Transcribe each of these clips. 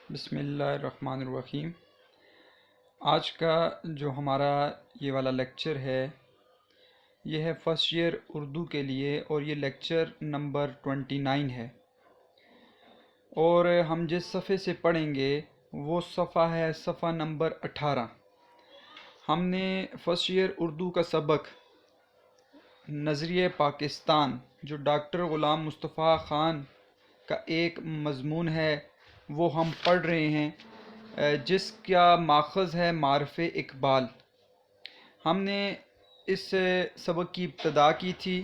بسم اللہ الرحمن الرحیم۔ آج کا جو ہمارا یہ والا لیکچر ہے یہ ہے فرسٹ ایئر اردو کے لیے، اور یہ لیکچر نمبر 29 ہے، اور ہم جس صفحے سے پڑھیں گے وہ صفحہ ہے صفحہ نمبر 18۔ ہم نے فرسٹ ایئر اردو کا سبق نظریہ پاکستان جو ڈاکٹر غلام مصطفیٰ خان کا ایک مضمون ہے وہ ہم پڑھ رہے ہیں، جس کا ماخذ ہے معرف اقبال۔ ہم نے اس سبق کی ابتدا کی تھی،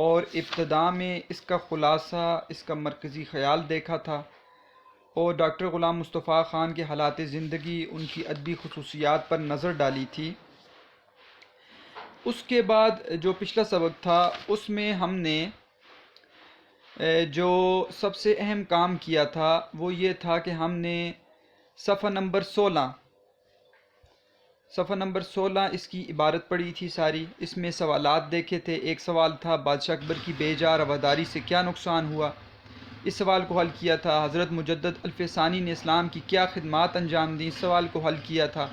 اور ابتدا میں اس کا خلاصہ، اس کا مرکزی خیال دیکھا تھا، اور ڈاکٹر غلام مصطفیٰ خان کے حالات زندگی، ان کی ادبی خصوصیات پر نظر ڈالی تھی۔ اس کے بعد جو پچھلا سبق تھا اس میں ہم نے جو سب سے اہم کام کیا تھا وہ یہ تھا کہ ہم نے صفحہ نمبر 16 اس کی عبارت پڑھی تھی ساری۔ اس میں سوالات دیکھے تھے۔ ایک سوال تھا بادشاہ اکبر کی بے جا رواداری سے کیا نقصان ہوا، اس سوال کو حل کیا تھا۔ حضرت مجدد الف ثانی نے اسلام کی کیا خدمات انجام دیں، اس سوال کو حل کیا تھا۔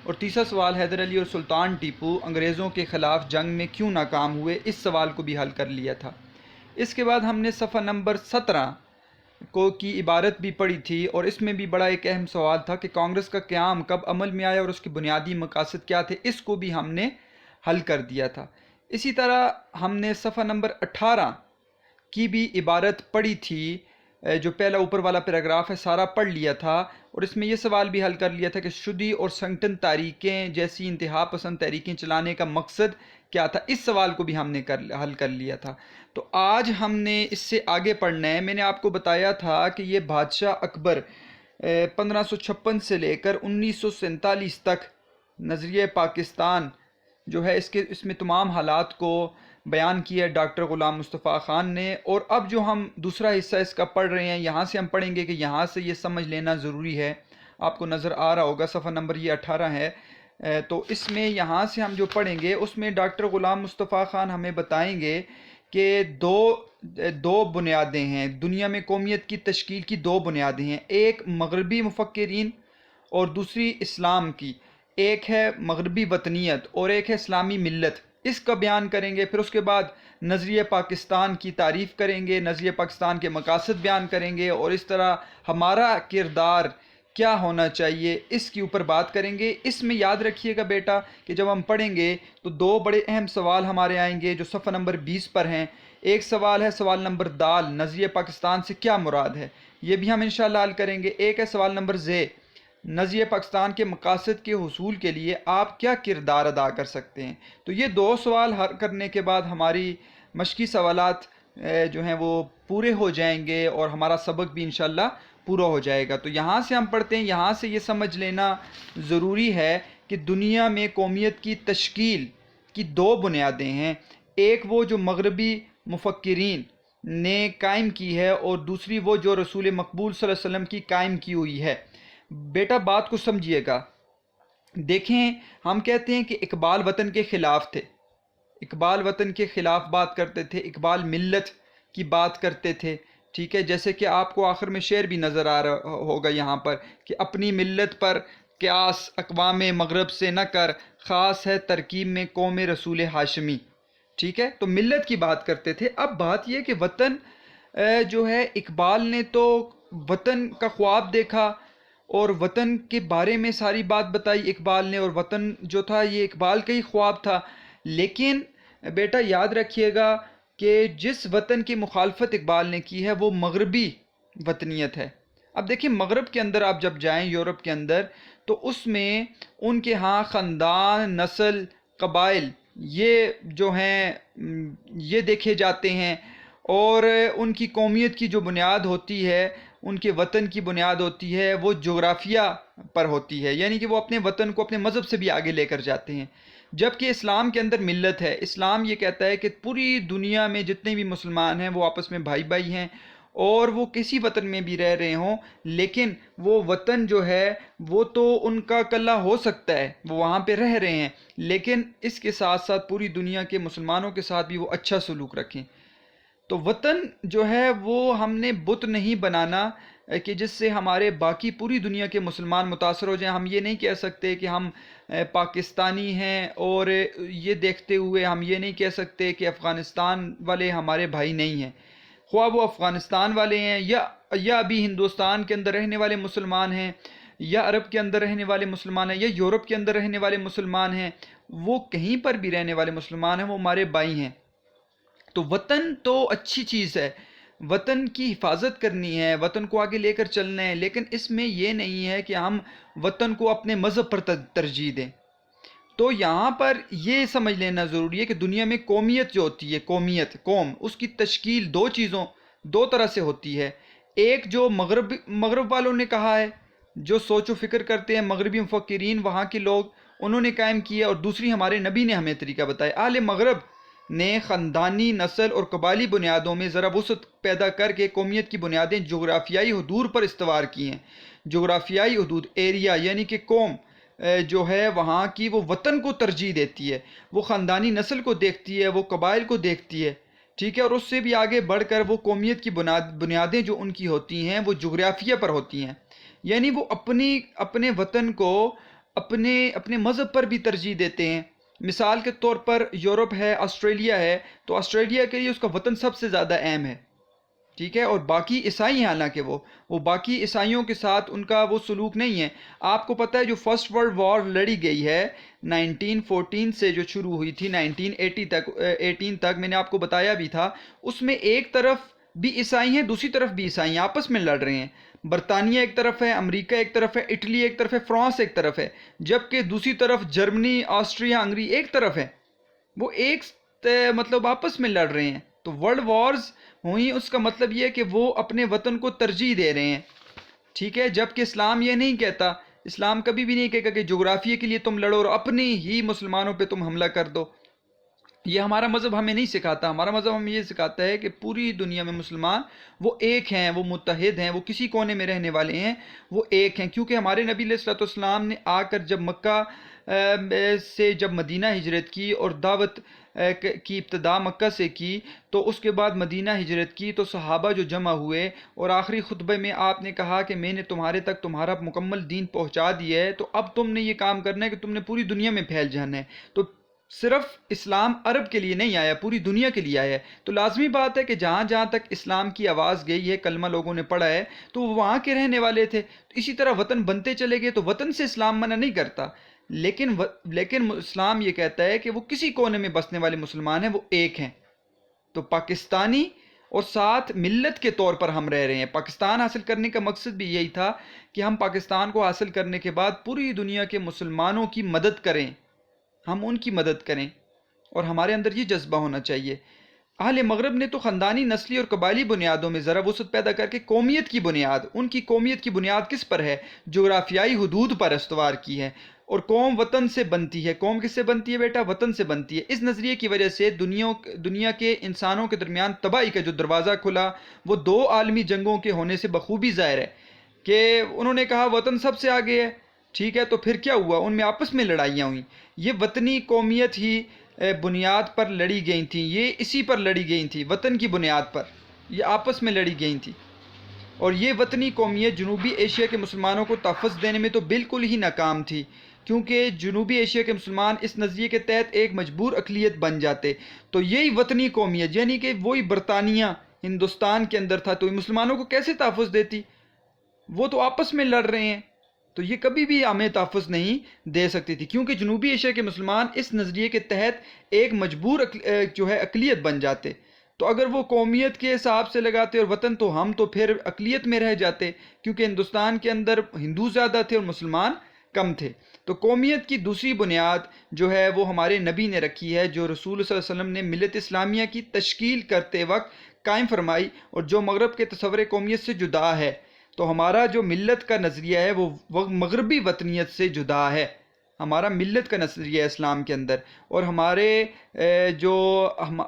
اور تیسرا سوال حیدر علی اور سلطان ٹیپو انگریزوں کے خلاف جنگ میں کیوں ناکام ہوئے، اس سوال کو بھی حل کر لیا تھا۔ اس کے بعد ہم نے صفحہ نمبر 17 کی عبارت بھی پڑھی تھی، اور اس میں بھی بڑا ایک اہم سوال تھا کہ کانگریس کا قیام کب عمل میں آیا اور اس کے بنیادی مقاصد کیا تھے، اس کو بھی ہم نے حل کر دیا تھا۔ اسی طرح ہم نے صفحہ نمبر 18 کی بھی عبارت پڑھی تھی، جو پہلا اوپر والا پیراگراف ہے سارا پڑھ لیا تھا، اور اس میں یہ سوال بھی حل کر لیا تھا کہ شدی اور سنگٹن تحریکیں جیسی انتہا پسند تحریکیں چلانے کا مقصد کیا تھا، اس سوال کو بھی ہم نے حل کر لیا تھا۔ تو آج ہم نے اس سے آگے پڑھنا ہے۔ میں نے آپ کو بتایا تھا کہ یہ بادشاہ اکبر 1556 سے لے کر 1947 تک نظریہ پاکستان جو ہے اس میں تمام حالات کو بیان کیا ڈاکٹر غلام مصطفیٰ خان نے۔ اور اب جو ہم دوسرا حصہ اس کا پڑھ رہے ہیں، یہاں سے ہم پڑھیں گے کہ یہاں سے یہ سمجھ لینا ضروری ہے۔ آپ کو نظر آ رہا ہوگا صفحہ نمبر یہ 18 ہے، تو اس میں یہاں سے ہم جو پڑھیں گے اس میں ڈاکٹر غلام مصطفیٰ خان ہمیں بتائیں گے کہ دو بنیادیں ہیں دنیا میں، قومیت کی تشکیل کی دو بنیادیں ہیں، ایک مغربی مفکرین اور دوسری اسلام کی۔ ایک ہے مغربی وطنیت اور ایک ہے اسلامی ملت، اس کا بیان کریں گے۔ پھر اس کے بعد نظریہ پاکستان کی تعریف کریں گے، نظریہ پاکستان کے مقاصد بیان کریں گے، اور اس طرح ہمارا کردار کیا ہونا چاہیے اس کے اوپر بات کریں گے۔ اس میں یاد رکھیے گا بیٹا کہ جب ہم پڑھیں گے تو دو بڑے اہم سوال ہمارے آئیں گے جو صفحہ نمبر 20 پر ہیں۔ ایک سوال ہے سوال نمبر دال، نظریہ پاکستان سے کیا مراد ہے، یہ بھی ہم انشاءاللہ حل کریں گے۔ ایک ہے سوال نمبر زے، نظریہ پاکستان کے مقاصد کے حصول کے لیے آپ کیا کردار ادا کر سکتے ہیں۔ تو یہ دو سوال حل کرنے کے بعد ہماری مشقی سوالات جو ہیں وہ پورے ہو جائیں گے، اور ہمارا سبق بھی انشاءاللہ پورا ہو جائے گا۔ تو یہاں سے ہم پڑھتے ہیں، یہاں سے یہ سمجھ لینا ضروری ہے کہ دنیا میں قومیت کی تشکیل کی دو بنیادیں ہیں، ایک وہ جو مغربی مفکرین نے قائم کی ہے، اور دوسری وہ جو رسول مقبول صلی اللہ علیہ وسلم کی قائم کی ہوئی ہے۔ بیٹا بات کو سمجھیے گا، دیکھیں ہم کہتے ہیں کہ اقبال وطن کے خلاف تھے، اقبال وطن کے خلاف بات کرتے تھے، اقبال ملت کی بات کرتے تھے، ٹھیک ہے۔ جیسے کہ آپ کو آخر میں شعر بھی نظر آ رہا ہوگا یہاں پر کہ اپنی ملت پر قیاس اقوام مغرب سے نہ کر، خاص ہے ترکیب میں قوم رسول ہاشمی، ٹھیک ہے۔ تو ملت کی بات کرتے تھے۔ اب بات یہ کہ وطن جو ہے، اقبال نے تو وطن کا خواب دیکھا اور وطن کے بارے میں ساری بات بتائی اقبال نے، اور وطن جو تھا یہ اقبال کا ہی خواب تھا، لیکن بیٹا یاد رکھیے گا کہ جس وطن کی مخالفت اقبال نے کی ہے وہ مغربی وطنیت ہے۔ اب دیکھیں مغرب کے اندر آپ جب جائیں، یورپ کے اندر، تو اس میں ان کے ہاں خاندان، نسل، قبائل یہ جو ہیں یہ دیکھے جاتے ہیں، اور ان کی قومیت کی جو بنیاد ہوتی ہے، ان کے وطن کی بنیاد ہوتی ہے، وہ جغرافیہ پر ہوتی ہے، یعنی کہ وہ اپنے وطن کو اپنے مذہب سے بھی آگے لے کر جاتے ہیں۔ جبکہ اسلام کے اندر ملت ہے، اسلام یہ کہتا ہے کہ پوری دنیا میں جتنے بھی مسلمان ہیں وہ آپس میں بھائی بھائی ہیں، اور وہ کسی وطن میں بھی رہ رہے ہوں، لیکن وہ وطن جو ہے وہ تو ان کا کلہ ہو سکتا ہے، وہ وہاں پہ رہ رہے ہیں، لیکن اس کے ساتھ ساتھ پوری دنیا کے مسلمانوں کے ساتھ بھی وہ اچھا سلوک رکھیں۔ تو وطن جو ہے وہ ہم نے بت نہیں بنانا، کہ جس سے ہمارے باقی پوری دنیا کے مسلمان متاثر ہو جائیں. ہم یہ نہیں کہہ سکتے کہ ہم پاکستانی ہیں، اور یہ دیکھتے ہوئے ہم یہ نہیں کہہ سکتے کہ افغانستان والے ہمارے بھائی نہیں ہیں. خواہ وہ افغانستان والے ہیں یا ابھی ہندوستان کے اندر رہنے والے مسلمان ہیں، یا عرب کے اندر رہنے والے مسلمان ہیں، یا یورپ کے اندر رہنے والے مسلمان ہیں، وہ کہیں پر بھی رہنے والے مسلمان ہیں، وہ ہمارے بھائی ہیں. تو وطن تو اچھی چیز ہے، وطن کی حفاظت کرنی ہے، وطن کو آگے لے کر چلنا ہے، لیکن اس میں یہ نہیں ہے کہ ہم وطن کو اپنے مذہب پر ترجیح دیں. تو یہاں پر یہ سمجھ لینا ضروری ہے کہ دنیا میں قومیت جو ہوتی ہے، قوم، اس کی تشکیل دو طرح سے ہوتی ہے. ایک جو مغرب والوں نے کہا ہے، جو سوچ و فکر کرتے ہیں مغربی مفکرین، وہاں کے لوگ، انہوں نے قائم کیا، اور دوسری ہمارے نبی نے ہمیں طریقہ بتایا. اہل مغرب نے خاندانی، نسل اور قبائلی بنیادوں میں ذرا وسعت پیدا کر کے قومیت کی بنیادیں جغرافیائی حدود پر استوار کی ہیں. جغرافیائی حدود، ایریا، یعنی کہ قوم جو ہے وہاں کی، وہ وطن کو ترجیح دیتی ہے، وہ خاندانی نسل کو دیکھتی ہے، وہ قبائل کو دیکھتی ہے، ٹھیک ہے. اور اس سے بھی آگے بڑھ کر وہ قومیت کی بنیادیں جو ان کی ہوتی ہیں وہ جغرافیہ پر ہوتی ہیں. یعنی وہ اپنے وطن کو اپنے مذہب پر بھی ترجیح دیتے ہیں. مثال کے طور پر یورپ ہے، آسٹریلیا ہے، تو آسٹریلیا کے لیے اس کا وطن سب سے زیادہ اہم ہے، ٹھیک ہے. اور باقی عیسائی ہیں، حالانکہ وہ باقی عیسائیوں کے ساتھ ان کا وہ سلوک نہیں ہے. آپ کو پتہ ہے جو فرسٹ ورلڈ وار لڑی گئی ہے 1914 سے، جو شروع ہوئی تھی 1918 تک، میں نے آپ کو بتایا بھی تھا، اس میں ایک طرف بھی عیسائی ہیں، دوسری طرف بھی عیسائی ہیں، آپس میں لڑ رہے ہیں. برطانیہ ایک طرف ہے، امریکہ ایک طرف ہے، اٹلی ایک طرف ہے، فرانس ایک طرف ہے، جبکہ دوسری طرف جرمنی، آسٹریا، ہنگری ایک طرف ہے. وہ مطلب آپس میں لڑ رہے ہیں. تو ورلڈ وارز ہوئی، اس کا مطلب یہ ہے کہ وہ اپنے وطن کو ترجیح دے رہے ہیں، ٹھیک ہے. جبکہ اسلام یہ نہیں کہتا، اسلام کبھی بھی نہیں کہے گا کہ جغرافیہ کے لیے تم لڑو اور اپنی ہی مسلمانوں پہ تم حملہ کر دو. یہ ہمارا مذہب ہمیں نہیں سکھاتا. ہمارا مذہب ہمیں یہ سکھاتا ہے کہ پوری دنیا میں مسلمان وہ ایک ہیں، وہ متحد ہیں، وہ کسی کونے میں رہنے والے ہیں، وہ ایک ہیں. کیونکہ ہمارے نبی علیہ الصلوۃ والسلام نے آ کر جب مکہ سے جب مدینہ ہجرت کی اور دعوت کی ابتدا مکہ سے کی، تو اس کے بعد مدینہ ہجرت کی، تو صحابہ جو جمع ہوئے اور آخری خطبے میں آپ نے کہا کہ میں نے تمہارے تک تمہارا مکمل دین پہنچا دیا ہے، تو اب تم نے یہ کام کرنا ہے کہ تم نے پوری دنیا میں پھیل جانا ہے. تو صرف اسلام عرب کے لیے نہیں آیا، پوری دنیا کے لیے آیا ہے. تو لازمی بات ہے کہ جہاں جہاں تک اسلام کی آواز گئی ہے، کلمہ لوگوں نے پڑھا ہے، تو وہ وہاں کے رہنے والے تھے. تو اسی طرح وطن بنتے چلے گئے. تو وطن سے اسلام منع نہیں کرتا، لیکن اسلام یہ کہتا ہے کہ وہ کسی کونے میں بسنے والے مسلمان ہیں، وہ ایک ہیں. تو پاکستانی اور ساتھ ملت کے طور پر ہم رہ رہے ہیں. پاکستان حاصل کرنے کا مقصد بھی یہی تھا کہ ہم پاکستان کو حاصل کرنے کے بعد پوری دنیا کے مسلمانوں کی مدد کریں، ہم ان کی مدد کریں، اور ہمارے اندر یہ جذبہ ہونا چاہیے. اہل مغرب نے تو خاندانی، نسلی اور قبائلی بنیادوں میں ذرا وسعت پیدا کر کے قومیت کی بنیاد، ان کی قومیت کی بنیاد کس پر ہے؟ جغرافیائی حدود پر استوار کی ہے. اور قوم وطن سے بنتی ہے. قوم کس سے بنتی ہے بیٹا؟ وطن سے بنتی ہے. اس نظریے کی وجہ سے دنیا کے انسانوں کے درمیان تباہی کا جو دروازہ کھلا، وہ دو عالمی جنگوں کے ہونے سے بخوبی ظاہر ہے. کہ انہوں نے کہا وطن سب سے آگے ہے، ٹھیک ہے. تو پھر کیا ہوا؟ ان میں آپس میں لڑائیاں ہوئیں. یہ وطنی قومیت ہی بنیاد پر لڑی گئی تھیں، یہ اسی پر لڑی گئی تھیں، وطن کی بنیاد پر یہ آپس میں لڑی گئی تھیں. اور یہ وطنی قومیت جنوبی ایشیا کے مسلمانوں کو تحفظ دینے میں تو بالکل ہی ناکام تھی، کیونکہ جنوبی ایشیا کے مسلمان اس نظریے کے تحت ایک مجبور اقلیت بن جاتے. تو یہی وطنی قومیت، یعنی کہ وہی برطانیہ ہندوستان کے اندر تھا، تو مسلمانوں کو کیسے تحفظ دیتی؟ وہ تو آپس میں لڑ رہے ہیں. تو یہ کبھی بھی ہمیں تحفظ نہیں دے سکتی تھی، کیونکہ جنوبی ایشیا کے مسلمان اس نظریے کے تحت ایک مجبور جو ہے اقلیت بن جاتے. تو اگر وہ قومیت کے حساب سے لگاتے اور وطن، تو ہم تو پھر اقلیت میں رہ جاتے، کیونکہ ہندوستان کے اندر ہندو زیادہ تھے اور مسلمان کم تھے. تو قومیت کی دوسری بنیاد جو ہے وہ ہمارے نبی نے رکھی ہے، جو رسول صلی اللہ علیہ وسلم نے ملت اسلامیہ کی تشکیل کرتے وقت قائم فرمائی، اور جو مغرب کے تصور قومیت سے جدا ہے. تو ہمارا جو ملت کا نظریہ ہے وہ مغربی وطنیت سے جدا ہے. ہمارا ملت کا نظریہ ہے اسلام کے اندر، اور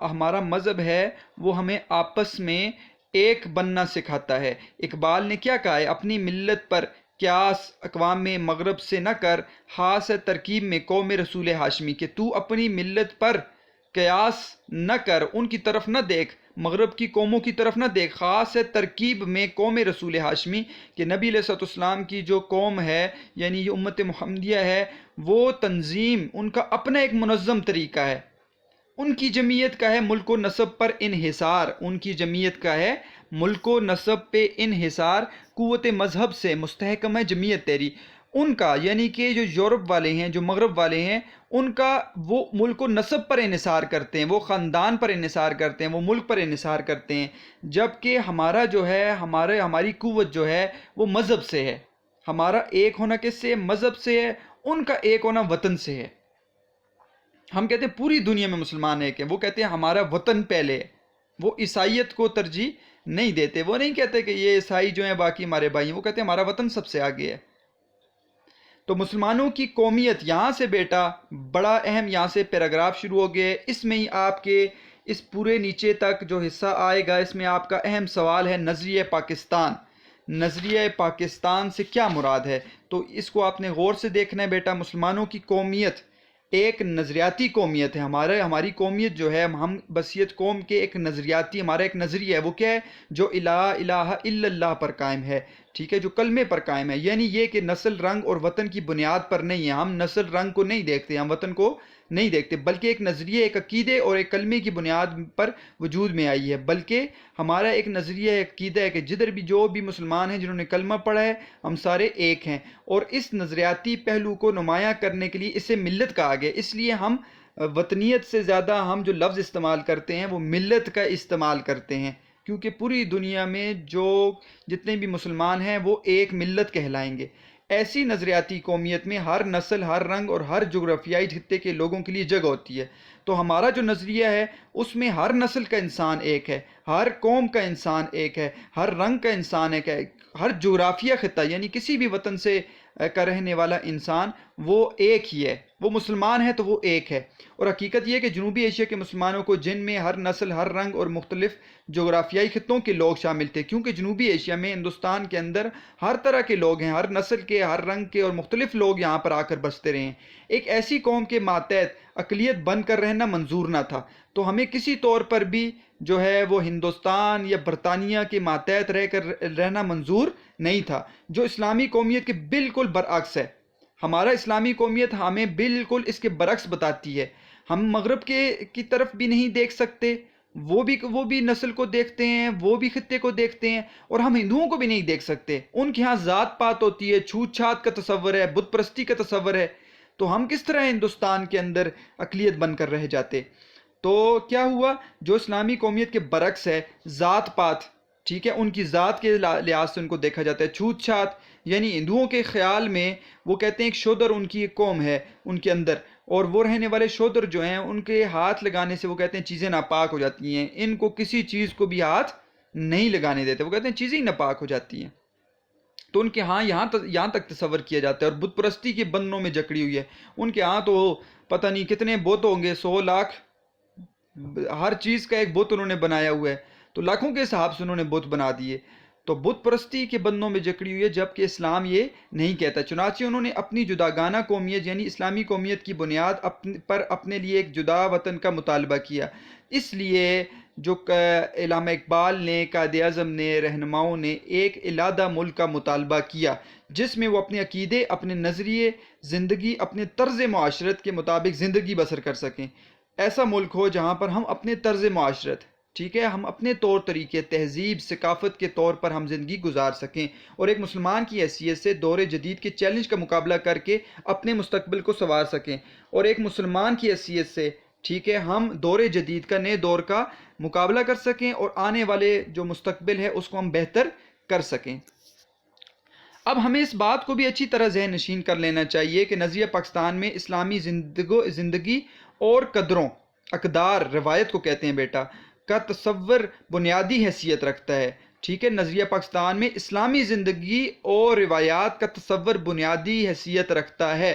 ہمارا مذہب ہے وہ ہمیں آپس میں ایک بننا سکھاتا ہے. اقبال نے کیا کہا ہے؟ اپنی ملت پر قیاس اقوام مغرب سے نہ کر، خاص ہے ترکیب میں قوم رسول ہاشمی، کہ تو اپنی ملت پر قیاس نہ کر، ان کی طرف نہ دیکھ، مغرب کی قوموں کی طرف نہ دیکھ، خاص ہے ترکیب میں قوم رسول ہاشمی کہ نبی علیہ الصلوۃ والسلام کی جو قوم ہے یعنی یہ امت محمدیہ ہے، وہ تنظیم ان کا اپنا ایک منظم طریقہ ہے، ان کی جمعیت کا ہے ملک و نسب پر انحصار، ان کی جمعیت کا ہے ملک و نسب پہ انحصار، قوت مذہب سے مستحکم ہے جمعیت تیری، ان کا یعنی کہ جو یورپ والے ہیں، جو مغرب والے ہیں، ان کا وہ ملک و نسب پر انحصار کرتے ہیں، وہ خاندان پر انحصار کرتے ہیں، وہ ملک پر انحصار کرتے ہیں، جبکہ ہمارا جو ہے ہماری قوت جو ہے وہ مذہب سے ہے، ہمارا ایک ہونا کس سے؟ مذہب سے ہے، ان کا ایک ہونا وطن سے ہے۔ ہم کہتے ہیں پوری دنیا میں مسلمان ایک ہیں، وہ کہتے ہیں ہمارا وطن پہلے ہے، وہ عیسائیت کو ترجیح نہیں دیتے، وہ نہیں کہتے کہ یہ عیسائی جو ہیں باقی ہمارے بھائی ہیں، وہ کہتے ہیں ہمارا وطن سب سے آگے ہے۔ تو مسلمانوں کی قومیت یہاں سے بیٹا بڑا اہم یہاں سے پیراگراف شروع ہو گئے، اس میں ہی آپ کے اس پورے نیچے تک جو حصہ آئے گا اس میں آپ کا اہم سوال ہے نظریہ پاکستان، نظریہ پاکستان سے کیا مراد ہے؟ تو اس کو آپ نے غور سے دیکھنا ہے بیٹا۔ مسلمانوں کی قومیت ایک نظریاتی قومیت ہے، ہماری قومیت جو ہے، ہم بسیت قوم کے ایک نظریاتی ہمارا ایک نظریہ ہے، وہ کیا ہے؟ جو الہ الا اللہ پر قائم ہے، ٹھیک ہے، جو کلمے پر قائم ہے، یعنی یہ کہ نسل رنگ اور وطن کی بنیاد پر نہیں ہے، ہم نسل رنگ کو نہیں دیکھتے، ہم وطن کو نہیں دیکھتے، بلکہ ایک نظریہ، ایک عقیدے اور ایک کلمے کی بنیاد پر وجود میں آئی ہے، بلکہ ہمارا ایک نظریہ، ایک عقیدہ ہے کہ جدھر بھی جو بھی مسلمان ہیں جنہوں نے کلمہ پڑھا ہے، ہم سارے ایک ہیں، اور اس نظریاتی پہلو کو نمایاں کرنے کے لیے اسے ملت کہا گیا، اس لیے ہم وطنیت سے زیادہ ہم جو لفظ استعمال کرتے ہیں وہ ملت کا استعمال کرتے ہیں، کیونکہ پوری دنیا میں جو جتنے بھی مسلمان ہیں وہ ایک ملت کہلائیں گے۔ ایسی نظریاتی قومیت میں ہر نسل، ہر رنگ اور ہر جغرافیائی خطے کے لوگوں کے لیے جگہ ہوتی ہے، تو ہمارا جو نظریہ ہے اس میں ہر نسل کا انسان ایک ہے، ہر قوم کا انسان ایک ہے، ہر رنگ کا انسان ایک ہے، ہر جغرافیہ خطہ یعنی کسی بھی وطن سے کا رہنے والا انسان وہ ایک ہی ہے، وہ مسلمان ہے تو وہ ایک ہے۔ اور حقیقت یہ ہے کہ جنوبی ایشیا کے مسلمانوں کو، جن میں ہر نسل، ہر رنگ اور مختلف جغرافیائی خطوں کے لوگ شامل تھے، کیونکہ جنوبی ایشیا میں، ہندوستان کے اندر ہر طرح کے لوگ ہیں، ہر نسل کے، ہر رنگ کے اور مختلف لوگ یہاں پر آ کر بستے رہے ہیں، ایک ایسی قوم کے ماتحت اقلیت بن کر رہنا منظور نہ تھا، تو ہمیں کسی طور پر بھی جو ہے وہ ہندوستان یا برطانیہ کے ماتحت رہ کر رہنا منظور نہیں تھا، جو اسلامی قومیت کے بالکل برعکس ہے۔ ہمارا اسلامی قومیت ہمیں بالکل اس کے برعکس بتاتی ہے، ہم مغرب کی طرف بھی نہیں دیکھ سکتے، وہ بھی نسل کو دیکھتے ہیں، وہ بھی خطے کو دیکھتے ہیں، اور ہم ہندوؤں کو بھی نہیں دیکھ سکتے، ان کے ہاں ذات پات ہوتی ہے، چھوت چھات کا تصور ہے، بت پرستی کا تصور ہے، تو ہم کس طرح ہندوستان کے اندر اقلیت بن کر رہ جاتے؟ تو کیا ہوا؟ جو اسلامی قومیت کے برعکس ہے، ذات پات، ٹھیک ہے، ان کی ذات کے لحاظ سے ان کو دیکھا جاتا ہے، چھوت چھات یعنی ہندوؤں کے خیال میں وہ کہتے ہیں ایک شودر ان کی ایک قوم ہے ان کے اندر، اور وہ رہنے والے شودر جو ہیں ان کے ہاتھ لگانے سے وہ کہتے ہیں چیزیں ناپاک ہو جاتی ہیں، ان کو کسی چیز کو بھی ہاتھ نہیں لگانے دیتے، وہ کہتے ہیں چیزیں ہی ناپاک ہو جاتی ہیں، تو ان کے ہاں یہاں تک تصور کیا جاتا ہے، اور بت پرستی کے بندوں میں جکڑی ہوئی ہے، ان کے ہاں تو پتہ نہیں کتنے بت ہوں گے، 100 لاکھ، ہر چیز کا ایک بت انہوں نے بنایا ہوا ہے، تو لاکھوں کے حساب سے انہوں نے بت بنا دیے، تو بت پرستی کے بندوں میں جکڑی ہوئی ہے، جبکہ اسلام یہ نہیں کہتا، چنانچہ انہوں نے اپنی جداگانہ قومیت یعنی اسلامی قومیت کی بنیاد پر اپنے لیے ایک جدا وطن کا مطالبہ کیا، اس لیے جو علامہ اقبال نے، قائد اعظم نے، رہنماؤں نے ایک علیحدہ ملک کا مطالبہ کیا، جس میں وہ اپنے عقیدے، اپنے نظریے زندگی، اپنے طرز معاشرت کے مطابق زندگی بسر کر سکیں، ایسا ملک ہو جہاں پر ہم اپنے طرز معاشرت، ٹھیک ہے، ہم اپنے طور طریقے، تہذیب، ثقافت کے طور پر ہم زندگی گزار سکیں، اور ایک مسلمان کی حیثیت سے دور جدید کے چیلنج کا مقابلہ کر کے اپنے مستقبل کو سنوار سکیں، اور ایک مسلمان کی حیثیت سے، ٹھیک ہے، ہم دور جدید کا، نئے دور کا مقابلہ کر سکیں، اور آنے والے جو مستقبل ہے اس کو ہم بہتر کر سکیں۔ اب ہمیں اس بات کو بھی اچھی طرح ذہن نشین کر لینا چاہیے کہ نظریہ پاکستان میں اسلامی زندگی اور قدروں، اقدار، روایت کو کہتے ہیں بیٹا، کا تصور بنیادی حیثیت رکھتا ہے، ٹھیک ہے، نظریہ پاکستان میں اسلامی زندگی اور روایات کا تصور بنیادی حیثیت رکھتا ہے،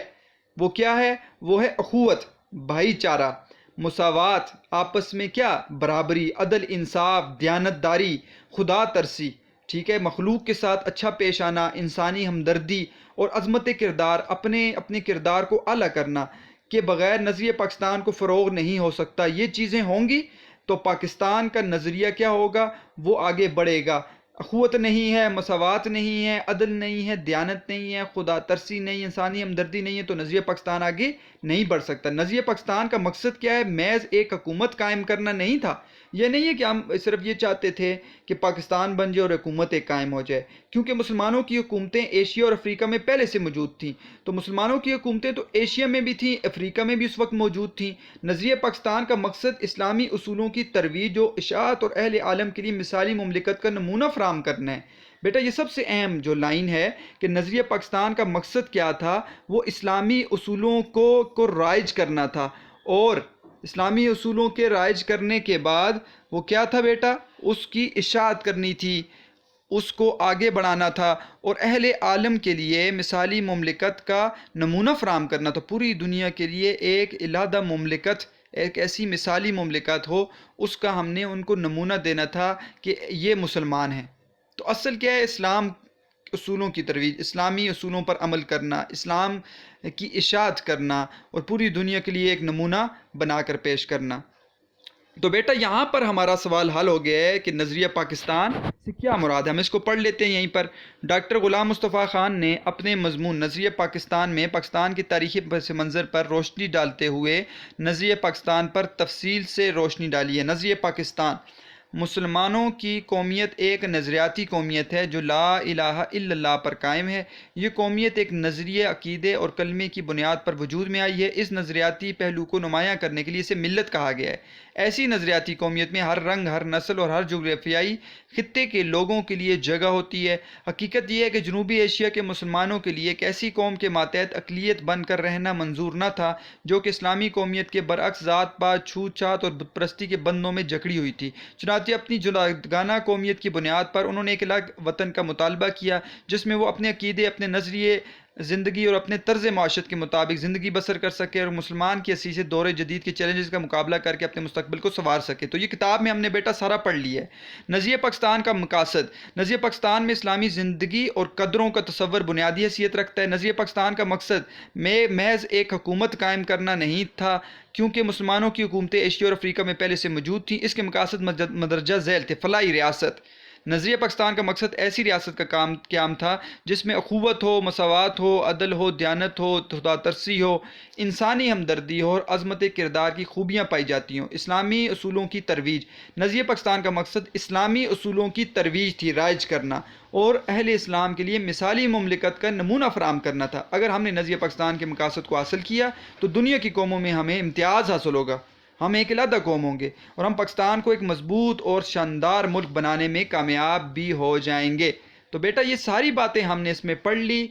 وہ کیا ہے؟ وہ ہے اخوت، بھائی چارہ، مساوات، آپس میں کیا؟ برابری، عدل، انصاف، دیانتداری، خدا ترسی، ٹھیک ہے، مخلوق کے ساتھ اچھا پیش آنا، انسانی ہمدردی اور عظمت کردار، اپنے کردار کو اعلیٰ کرنا، کے بغیر نظریہ پاکستان کو فروغ نہیں ہو سکتا۔ یہ چیزیں ہوں گی تو پاکستان کا نظریہ کیا ہوگا، وہ آگے بڑھے گا۔ اخوت نہیں ہے، مساوات نہیں ہے، عدل نہیں ہے، دیانت نہیں ہے، خدا ترسی نہیں ہے، انسانی ہمدردی نہیں ہے، تو نظریہ پاکستان آگے نہیں بڑھ سکتا۔ نظریہ پاکستان کا مقصد کیا ہے؟ محض ایک حکومت قائم کرنا نہیں تھا۔ یہ نہیں ہے کہ ہم صرف یہ چاہتے تھے کہ پاکستان بن جائے اور حکومت ایک قائم ہو جائے، کیونکہ مسلمانوں کی حکومتیں ایشیا اور افریقہ میں پہلے سے موجود تھیں۔ تو مسلمانوں کی حکومتیں تو ایشیا میں بھی تھیں، افریقہ میں بھی اس وقت موجود تھیں۔ نظریہ پاکستان کا مقصد اسلامی اصولوں کی ترویج و اشاعت اور اہل عالم کے لیے مثالی مملکت کا نمونہ فراہم کرنا ہے۔ بیٹا یہ سب سے اہم جو لائن ہے کہ نظریہ پاکستان کا مقصد کیا تھا، وہ اسلامی اصولوں کو رائج کرنا تھا، اور اسلامی اصولوں کے رائج کرنے کے بعد وہ کیا تھا بیٹا؟ اس کی اشاعت کرنی تھی، اس کو آگے بڑھانا تھا، اور اہل عالم کے لیے مثالی مملکت کا نمونہ فراہم کرنا تھا۔ پوری دنیا کے لیے ایک علیحدہ مملکت، ایک ایسی مثالی مملکت ہو، اس کا ہم نے ان کو نمونہ دینا تھا کہ یہ مسلمان ہیں۔ تو اصل کیا ہے؟ اسلام اصولوں کی ترویج، اسلامی اصولوں پر عمل کرنا، اسلام کی اشاعت کرنا، اور پوری دنیا کے لیے ایک نمونہ بنا کر پیش کرنا۔ تو بیٹا یہاں پر ہمارا سوال حل ہو گیا ہے کہ نظریہ پاکستان سے کیا مراد ہے۔ ہم اس کو پڑھ لیتے ہیں یہیں پر۔ ڈاکٹر غلام مصطفیٰ خان نے اپنے مضمون نظریہ پاکستان میں پاکستان کی تاریخی پس منظر پر روشنی ڈالتے ہوئے نظریہ پاکستان پر تفصیل سے روشنی ڈالی ہے۔ نظریہ پاکستان: مسلمانوں کی قومیت ایک نظریاتی قومیت ہے جو لا الہ الا اللہ پر قائم ہے۔ یہ قومیت ایک نظریے، عقیدے اور کلمے کی بنیاد پر وجود میں آئی ہے۔ اس نظریاتی پہلو کو نمایاں کرنے کے لیے اسے ملت کہا گیا ہے۔ ایسی نظریاتی قومیت میں ہر رنگ، ہر نسل اور ہر جغرافیائی خطے کے لوگوں کے لیے جگہ ہوتی ہے۔ حقیقت یہ ہے کہ جنوبی ایشیا کے مسلمانوں کے لیے ایک ایسی قوم کے ماتحت اقلیت بن کر رہنا منظور نہ تھا جو کہ اسلامی قومیت کے برعکس ذات پات، چھوت چھات اور بت پرستی کے بندوں میں جکڑی ہوئی تھی۔ چنانچہ اپنی جداگانہ قومیت کی بنیاد پر انہوں نے ایک الگ وطن کا مطالبہ کیا جس میں وہ اپنے عقیدے، اپنے نظریے زندگی اور اپنے طرز معاشرت کے مطابق زندگی بسر کر سکے، اور مسلمان کی حیثیت سے دور جدید کے چیلنجز کا مقابلہ کر کے اپنے مستقبل کو سنوار سکے۔ تو یہ کتاب میں ہم نے بیٹا سارا پڑھ لیا ہے۔ نظریہ پاکستان کا مقاصد: نظریہ پاکستان میں اسلامی زندگی اور قدروں کا تصور بنیادی حیثیت رکھتا ہے۔ نظریہ پاکستان کا مقصد میں محض ایک حکومت قائم کرنا نہیں تھا، کیونکہ مسلمانوں کی حکومتیں ایشیا اور افریقہ میں پہلے سے موجود تھیں۔ اس کے مقاصد مندرجہ ذیل تھے: فلاحی ریاست: نظریہ پاکستان کا مقصد ایسی ریاست کا قیام تھا جس میں اخوت ہو، مساوات ہو، عدل ہو، دیانت ہو، خدا ترسی ہو، انسانی ہمدردی ہو اور عظمت کردار کی خوبیاں پائی جاتی ہوں۔ اسلامی اصولوں کی ترویج: نظریہ پاکستان کا مقصد اسلامی اصولوں کی ترویج تھی، رائج کرنا، اور اہل اسلام کے لیے مثالی مملکت کا نمونہ فراہم کرنا تھا۔ اگر ہم نے نظریہ پاکستان کے مقاصد کو حاصل کیا تو دنیا کی قوموں میں ہمیں امتیاز حاصل ہوگا، ہم ایک علیحدہ قوم ہوں گے، اور ہم پاکستان کو ایک مضبوط اور شاندار ملک بنانے میں کامیاب بھی ہو جائیں گے۔ تو بیٹا یہ ساری باتیں ہم نے اس میں پڑھ لی،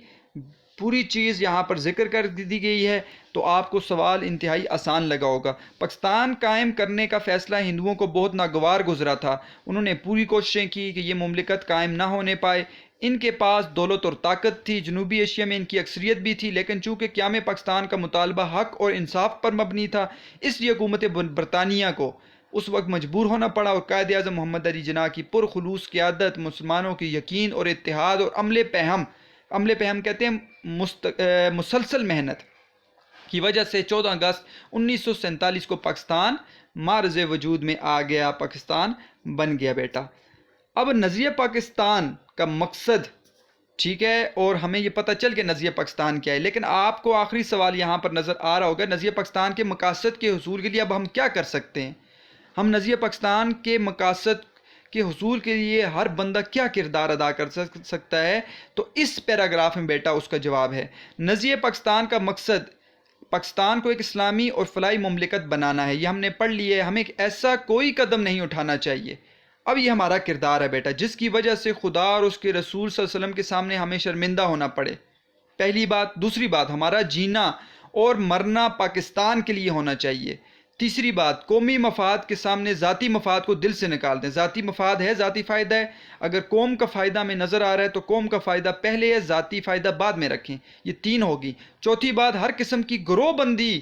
پوری چیز یہاں پر ذکر کر دی گئی ہے، تو آپ کو سوال انتہائی آسان لگا ہوگا۔ پاکستان قائم کرنے کا فیصلہ ہندوؤں کو بہت ناگوار گزرا تھا۔ انہوں نے پوری کوششیں کی کہ یہ مملکت قائم نہ ہونے پائے۔ ان کے پاس دولت اور طاقت تھی، جنوبی ایشیا میں ان کی اکثریت بھی تھی، لیکن چونکہ قیام پاکستان کا مطالبہ حق اور انصاف پر مبنی تھا، اس لیے حکومت برطانیہ کو اس وقت مجبور ہونا پڑا، اور قائد اعظم محمد علی جناح کی پرخلوص قیادت، مسلمانوں کی یقین اور اتحاد اور عمل پہم کہتے ہیں مسلسل محنت کی وجہ سے 14 اگست 1947 کو پاکستان معرض وجود میں آ گیا، پاکستان بن گیا بیٹا۔ اب نظریہ پاکستان کا مقصد ٹھیک ہے، اور ہمیں یہ پتہ چل کہ نظریہ پاکستان کیا ہے، لیکن آپ کو آخری سوال یہاں پر نظر آ رہا ہوگا، نظریہ پاکستان کے مقاصد کے حصول کے لیے اب ہم کیا کر سکتے ہیں؟ ہم نظریہ پاکستان کے مقاصد کے حصول کے لیے ہر بندہ کیا کردار ادا کر سکتا ہے؟ تو اس پیراگراف میں بیٹا اس کا جواب ہے۔ نظریہ پاکستان کا مقصد پاکستان کو ایک اسلامی اور فلاحی مملکت بنانا ہے، یہ ہم نے پڑھ لی ہے۔ ہمیں ایسا کوئی قدم نہیں اٹھانا چاہیے۔ اب یہ ہمارا کردار ہے بیٹا، جس کی وجہ سے خدا اور اس کے رسول صلی اللہ علیہ وسلم کے سامنے ہمیں شرمندہ ہونا پڑے، پہلی بات۔ دوسری بات، ہمارا جینا اور مرنا پاکستان کے لیے ہونا چاہیے۔ تیسری بات، قومی مفاد کے سامنے ذاتی مفاد کو دل سے نکال دیں۔ ذاتی مفاد ہے، ذاتی فائدہ ہے، اگر قوم کا فائدہ ہمیں نظر آ رہا ہے تو قوم کا فائدہ پہلے ہے، ذاتی فائدہ بعد میں رکھیں، یہ 3 ہوگی۔ چوتھی بات، ہر قسم کی گروہ بندی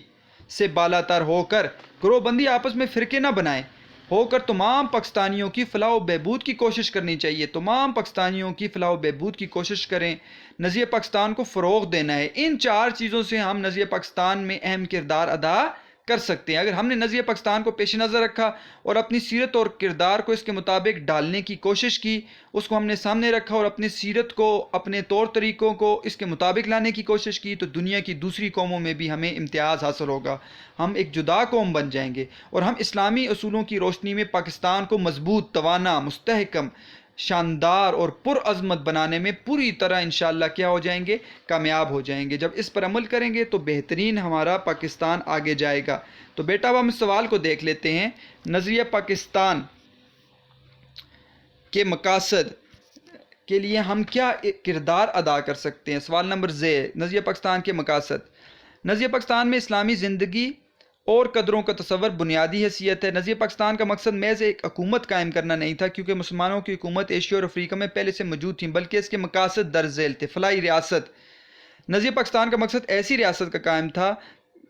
سے بالا تر ہو کر، گروہ بندی آپس میں فرقے نہ بنائیں، ہو کر تمام پاکستانیوں کی فلاح و بہبود کی کوشش کرنی چاہیے، تمام پاکستانیوں کی فلاح و بہبود کی کوشش کریں، نظریہ پاکستان کو فروغ دینا ہے۔ ان 4 چیزوں سے ہم نظریہ پاکستان میں اہم کردار ادا کر سکتے ہیں۔ اگر ہم نے نظریہ پاکستان کو پیش نظر رکھا اور اپنی سیرت اور کردار کو اس کے مطابق ڈالنے کی کوشش کی، اس کو ہم نے سامنے رکھا اور اپنی سیرت کو، اپنے طور طریقوں کو اس کے مطابق لانے کی کوشش کی، تو دنیا کی دوسری قوموں میں بھی ہمیں امتیاز حاصل ہوگا، ہم ایک جدا قوم بن جائیں گے، اور ہم اسلامی اصولوں کی روشنی میں پاکستان کو مضبوط، توانا، مستحکم، شاندار اور پرعظمت بنانے میں پوری طرح انشاءاللہ کیا ہو جائیں گے، کامیاب ہو جائیں گے۔ جب اس پر عمل کریں گے تو بہترین ہمارا پاکستان آگے جائے گا۔ تو بیٹا اب ہم اس سوال کو دیکھ لیتے ہیں، نظریہ پاکستان کے مقاصد کے لیے ہم کیا کردار ادا کر سکتے ہیں۔ سوال نمبر نظریہ پاکستان کے مقاصد۔ نظریہ پاکستان میں اسلامی زندگی اور قدروں کا تصور بنیادی حیثیت ہے۔ نظریہ پاکستان کا مقصد محض ایک حکومت قائم کرنا نہیں تھا، کیونکہ مسلمانوں کی حکومت ایشیا اور افریقہ میں پہلے سے موجود تھیں، بلکہ اس کے مقاصد درج ذیل تھے۔ فلاحی ریاست۔ نظریہ پاکستان کا مقصد ایسی ریاست کا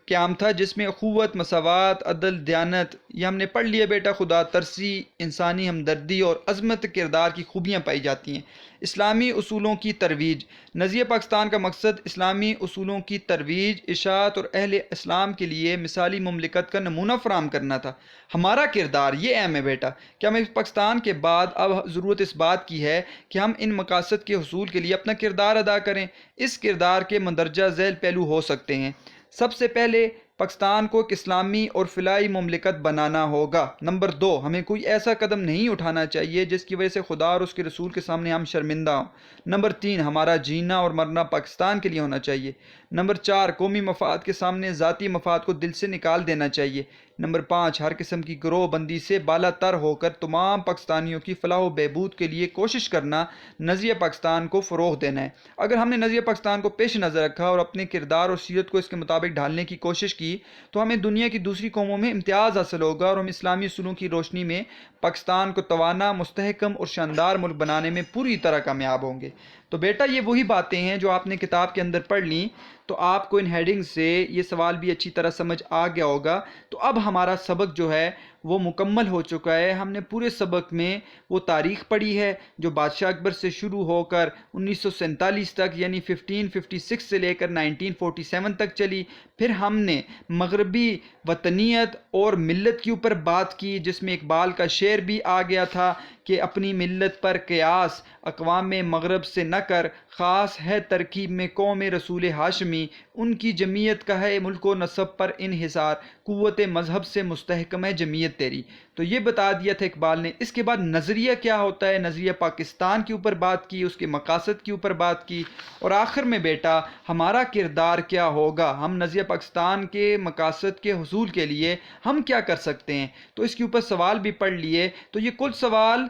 قیام تھا جس میں اخوت، مساوات، عدل، دیانت، یہ ہم نے پڑھ لیا بیٹا، خدا ترسی، انسانی ہمدردی اور عظمت کردار کی خوبیاں پائی جاتی ہیں۔ اسلامی اصولوں کی ترویج۔ نظریہ پاکستان کا مقصد اسلامی اصولوں کی ترویج، اشاعت اور اہل اسلام کے لیے مثالی مملکت کا نمونہ فراہم کرنا تھا۔ ہمارا کردار یہ اہم ہے بیٹا کہ ہمیں پاکستان کے بعد اب ضرورت اس بات کی ہے کہ ہم ان مقاصد کے حصول کے لیے اپنا کردار ادا کریں۔ اس کردار کے مندرجہ ذیل پہلو ہو سکتے ہیں۔ سب سے پہلے پاکستان کو ایک اسلامی اور فلاحی مملکت بنانا ہوگا۔ نمبر 2، ہمیں کوئی ایسا قدم نہیں اٹھانا چاہیے جس کی وجہ سے خدا اور اس کے رسول کے سامنے ہم شرمندہ ہوں۔ نمبر 3، ہمارا جینا اور مرنا پاکستان کے لیے ہونا چاہیے۔ نمبر 4، قومی مفاد کے سامنے ذاتی مفاد کو دل سے نکال دینا چاہیے۔ نمبر 5، ہر قسم کی گروہ بندی سے بالا تر ہو کر تمام پاکستانیوں کی فلاح و بہبود کے لیے کوشش کرنا، نظریہ پاکستان کو فروغ دینا ہے۔ اگر ہم نے نظریہ پاکستان کو پیش نظر رکھا اور اپنے کردار اور سیرت کو اس کے مطابق ڈھالنے کی کوشش کی، تو ہمیں دنیا کی دوسری قوموں میں امتیاز حاصل ہوگا، اور ہم اسلامی اصولوں کی روشنی میں پاکستان کو توانا، مستحکم اور شاندار ملک بنانے میں پوری طرح کامیاب ہوں گے۔ تو بیٹا یہ وہی باتیں ہیں جو آپ نے کتاب کے اندر پڑھ لیں، تو آپ کو ان ہیڈنگ سے یہ سوال بھی اچھی طرح سمجھ آ گیا ہوگا۔ تو اب ہمارا سبق جو ہے وہ مکمل ہو چکا ہے۔ ہم نے پورے سبق میں وہ تاریخ پڑھی ہے جو بادشاہ اکبر سے شروع ہو کر 1947 تک، یعنی 1556 سے لے کر 1947 تک چلی۔ پھر ہم نے مغربی وطنیت اور ملت کے اوپر بات کی، جس میں اقبال کا شعر بھی آ گیا تھا کہ اپنی ملت پر قیاس اقوام مغرب سے نہ کر، خاص ہے ترکیب میں قوم رسول ہاشمی، ان کی جمعیت کا ہے ملک و نسب پر انحصار، قوت مذہب سے مستحکم ہے جمعیت تیری۔ تو یہ بتا دیا تھا اقبال نے۔ اس کے بعد نظریہ کیا ہوتا ہے، نظریہ پاکستان کے اوپر بات کی، اس کے مقاصد کے اوپر بات کی، اور آخر میں بیٹا ہمارا کردار کیا ہوگا، ہم نظریہ پاکستان کے مقاصد کے حصول کے لیے ہم کیا کر سکتے ہیں۔ تو اس کے اوپر سوال بھی پڑھ لیے۔ تو یہ کل سوال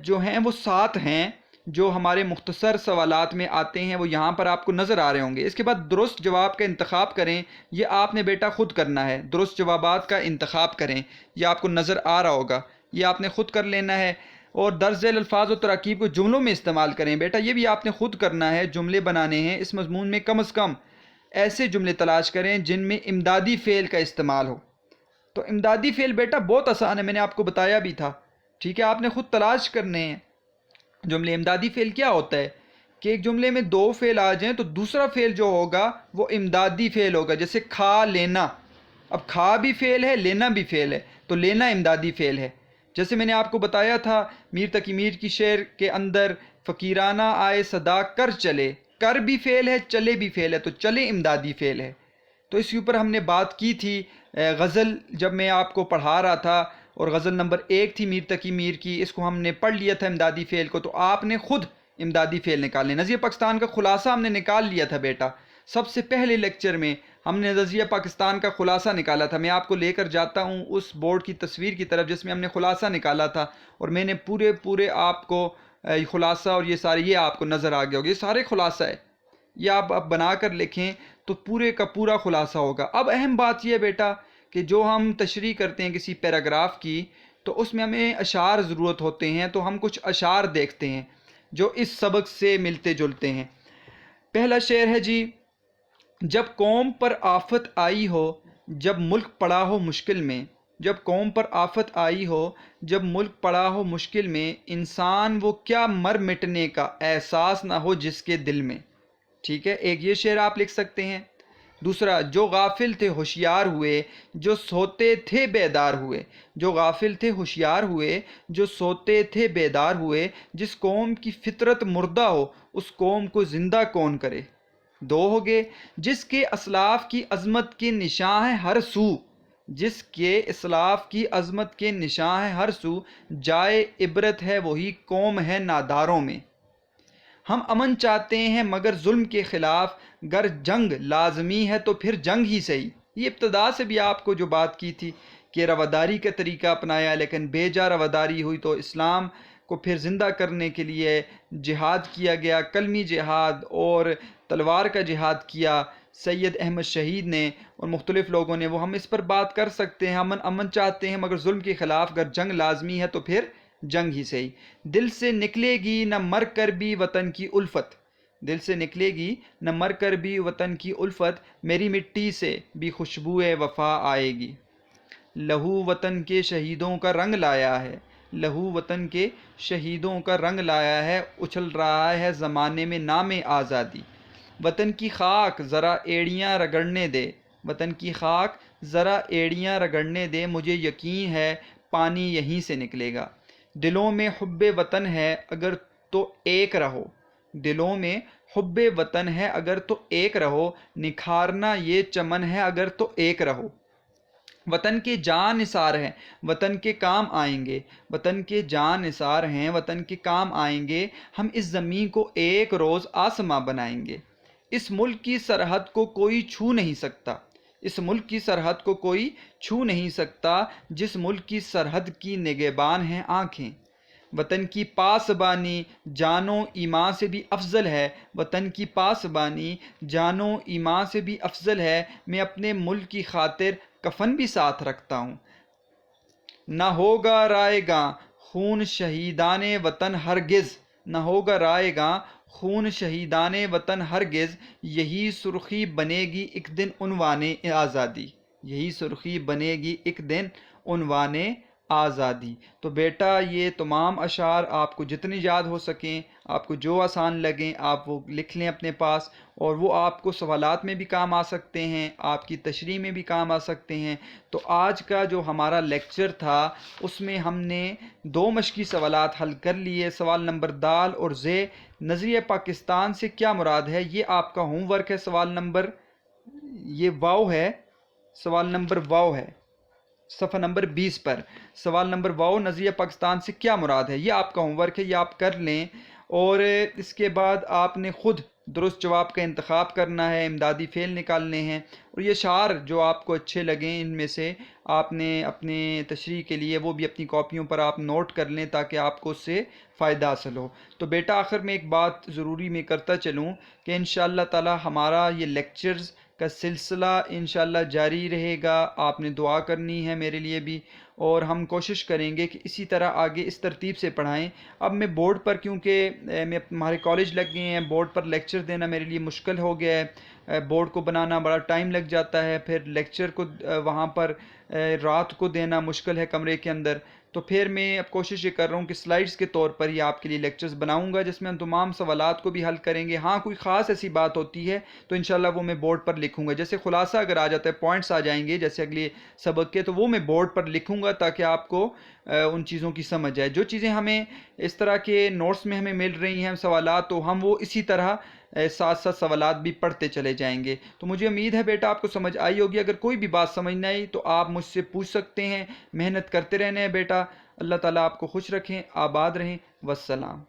جو ہیں وہ 7 ہیں جو ہمارے مختصر سوالات میں آتے ہیں، وہ یہاں پر آپ کو نظر آ رہے ہوں گے۔ اس کے بعد درست جواب کا انتخاب کریں، یہ آپ نے بیٹا خود کرنا ہے۔ درست جوابات کا انتخاب کریں، یہ آپ کو نظر آ رہا ہوگا، یہ آپ نے خود کر لینا ہے۔ اور درج ذیل الفاظ و تراکیب کو جملوں میں استعمال کریں بیٹا، یہ بھی آپ نے خود کرنا ہے۔ جملے بنانے ہیں، اس مضمون میں کم از کم ایسے جملے تلاش کریں جن میں امدادی فعل کا استعمال ہو۔ تو امدادی فعل بیٹا بہت آسان ہے، میں نے آپ کو بتایا بھی تھا، ٹھیک ہے، آپ نے خود تلاش کرنے ہیں جملے۔ امدادی فعل کیا ہوتا ہے کہ ایک جملے میں 2 فعل آ جائیں تو دوسرا فعل جو ہوگا وہ امدادی فعل ہوگا، جیسے کھا لینا۔ اب کھا بھی فعل ہے، لینا بھی فعل ہے، تو لینا امدادی فعل ہے۔ جیسے میں نے آپ کو بتایا تھا میر تقی میر کی شعر کے اندر، فقیرانہ آئے صدا کر چلے، کر بھی فعل ہے، چلے بھی فعل ہے، تو چلے امدادی فعل ہے۔ تو اس کے اوپر ہم نے بات کی تھی غزل جب میں آپ کو پڑھا رہا تھا، اور غزل نمبر 1 تھی میر تقی میر کی، اس کو ہم نے پڑھ لیا تھا امدادی فعل کو۔ تو آپ نے خود امدادی فعل نکالنے۔ نظریہ پاکستان کا خلاصہ ہم نے نکال لیا تھا بیٹا، سب سے پہلے لیکچر میں ہم نے نظریہ پاکستان کا خلاصہ نکالا تھا۔ میں آپ کو لے کر جاتا ہوں اس بورڈ کی تصویر کی طرف جس میں ہم نے خلاصہ نکالا تھا، اور میں نے پورے آپ کو خلاصہ، اور یہ آپ کو نظر آ گیا ہوگا، یہ سارے خلاصہ ہے، یہ آپ بنا کر لکھیں تو پورے کا پورا خلاصہ ہوگا۔ اب اہم بات یہ ہے بیٹا کہ جو ہم تشریح کرتے ہیں کسی پیراگراف کی، تو اس میں ہمیں اشعار ضرورت ہوتے ہیں، تو ہم کچھ اشعار دیکھتے ہیں جو اس سبق سے ملتے جلتے ہیں۔ پہلا شعر ہے جی، جب قوم پر آفت آئی ہو، جب ملک پڑا ہو مشکل میں، جب قوم پر آفت آئی ہو، جب ملک پڑا ہو مشکل میں، انسان وہ کیا مر مٹنے کا احساس نہ ہو جس کے دل میں. ٹھیک ہے، ایک یہ شعر آپ لکھ سکتے ہیں. دوسرا، جو غافل تھے ہوشیار ہوئے، جو سوتے تھے بیدار ہوئے. جو غافل تھے ہوشیار ہوئے، جو سوتے تھے بیدار ہوئے. جس قوم کی فطرت مردہ ہو، اس قوم کو زندہ کون کرے. دو ہو گئے. جس کے اسلاف کی عظمت کے نشاں ہے ہر سو. جس کے اسلاف کی عظمت کے نشاں ہے ہر سو. جائے عبرت ہے وہی قوم ہے ناداروں میں. ہم امن چاہتے ہیں مگر ظلم کے خلاف، گر جنگ لازمی ہے تو پھر جنگ ہی صحیح. یہ ابتدا سے بھی آپ کو جو بات کی تھی کہ رواداری کا طریقہ اپنایا، لیکن بے جا رواداری ہوئی تو اسلام کو پھر زندہ کرنے کے لیے جہاد کیا گیا، کلمی جہاد اور تلوار کا جہاد کیا سید احمد شہید نے اور مختلف لوگوں نے. وہ ہم اس پر بات کر سکتے ہیں. امن چاہتے ہیں مگر ظلم کے خلاف، گر جنگ لازمی ہے تو پھر جنگ ہی صحیح. دل سے نکلے گی نہ مر کر بھی وطن کی الفت. دل سے نکلے گی نہ مر کر بھی وطن کی الفت. میری مٹی سے بھی خوشبوئے وفا آئے گی. لہو وطن کے شہیدوں کا رنگ لایا ہے. لہو وطن کے شہیدوں کا رنگ لایا ہے. اچھل رہا ہے زمانے میں نام آزادی. وطن کی خاک ذرا ایڑیاں رگڑنے دے. وطن کی خاک ذرا ایڑیاں رگڑنے دے. مجھے یقین ہے پانی یہیں سے نکلے گا. دلوں میں حب وطن ہے اگر تو ایک رہو. دلوں میں حب وطن ہے اگر تو ایک رہو. نکھارنا یہ چمن ہے اگر تو ایک رہو. وطن کے جان نثار ہیں وطن کے کام آئیں گے. وطن کے جان نثار ہیں وطن کے کام آئیں گے. ہم اس زمین کو ایک روز آسماں بنائیں گے. اس ملک کی سرحد کو کوئی چھو نہیں سکتا. اس ملک کی سرحد کو کوئی چھو نہیں سکتا. جس ملک کی سرحد کی نگہبان ہیں آنکھیں. وطن کی پاسبانی جان و ایمان سے بھی افضل ہے. وطن کی پاسبانی جان و ایمان سے بھی افضل ہے. میں اپنے ملک کی خاطر کفن بھی ساتھ رکھتا ہوں. نہ ہوگا رائے گاں خون شہیدان وطن ہرگز. نہ ہوگا رائے گاں خون شہیدان وطن ہرگز. یہی سرخی بنے گی ایک دن عنوان آزادی. یہی سرخی بنے گی ایک دن عنوان آزادی. تو بیٹا یہ تمام اشعار آپ کو جتنے یاد ہو سکیں، آپ کو جو آسان لگیں، آپ وہ لکھ لیں اپنے پاس، اور وہ آپ کو سوالات میں بھی کام آ سکتے ہیں، آپ کی تشریح میں بھی کام آ سکتے ہیں. تو آج کا جو ہمارا لیکچر تھا اس میں ہم نے 2 مشقی سوالات حل کر لیے. سوال نمبر د اور ذ، نظریہ پاکستان سے کیا مراد ہے، یہ آپ کا ہوم ورک ہے. سوال نمبر یہ واو ہے، سوال نمبر واو ہے صفحہ نمبر 20 پر. سوال نمبر واو، نظریہ پاکستان سے کیا مراد ہے، یہ آپ کا ہوم ورک ہے، یہ آپ کر لیں. اور اس کے بعد آپ نے خود درست جواب کا انتخاب کرنا ہے، امدادی فعل نکالنے ہیں. اور یہ اشعار جو آپ کو اچھے لگیں ان میں سے آپ نے اپنے تشریح کے لیے وہ بھی اپنی کاپیوں پر آپ نوٹ کر لیں تاکہ آپ کو اس سے فائدہ حاصل ہو. تو بیٹا آخر میں ایک بات ضروری میں کرتا چلوں کہ انشاءاللہ تعالی ہمارا یہ لیکچرز کا سلسلہ انشاءاللہ جاری رہے گا. آپ نے دعا کرنی ہے میرے لیے بھی، اور ہم کوشش کریں گے کہ اسی طرح آگے اس ترتیب سے پڑھائیں. اب میں بورڈ پر، کیونکہ میں ہمارے کالج لگ گئے ہیں، بورڈ پر لیکچر دینا میرے لیے مشکل ہو گیا ہے. بورڈ کو بنانا بڑا ٹائم لگ جاتا ہے، پھر لیکچر کو وہاں پر رات کو دینا مشکل ہے کمرے کے اندر. تو پھر میں اب کوشش یہ کر رہا ہوں کہ سلائڈز کے طور پر ہی آپ کے لیے لیکچرز بناؤں گا جس میں ہم تمام سوالات کو بھی حل کریں گے. ہاں کوئی خاص ایسی بات ہوتی ہے تو انشاءاللہ وہ میں بورڈ پر لکھوں گا. جیسے خلاصہ اگر آ جاتا ہے، پوائنٹس آ جائیں گے جیسے اگلے سبق کے، تو وہ میں بورڈ پر لکھوں گا تاکہ آپ کو ان چیزوں کی سمجھ آئے. جو چیزیں ہمیں اس طرح کے نوٹس میں ہمیں مل رہی ہیں سوالات، تو ہم وہ اسی طرح ساتھ ساتھ سوالات بھی پڑھتے چلے جائیں گے. تو مجھے امید ہے بیٹا آپ کو سمجھ آئی ہوگی. اگر کوئی بھی بات سمجھ نہ آئی تو آپ مجھ سے پوچھ سکتے ہیں. محنت کرتے رہنا ہے بیٹا. اللہ تعالیٰ آپ کو خوش رکھیں، آباد رہیں. والسلام.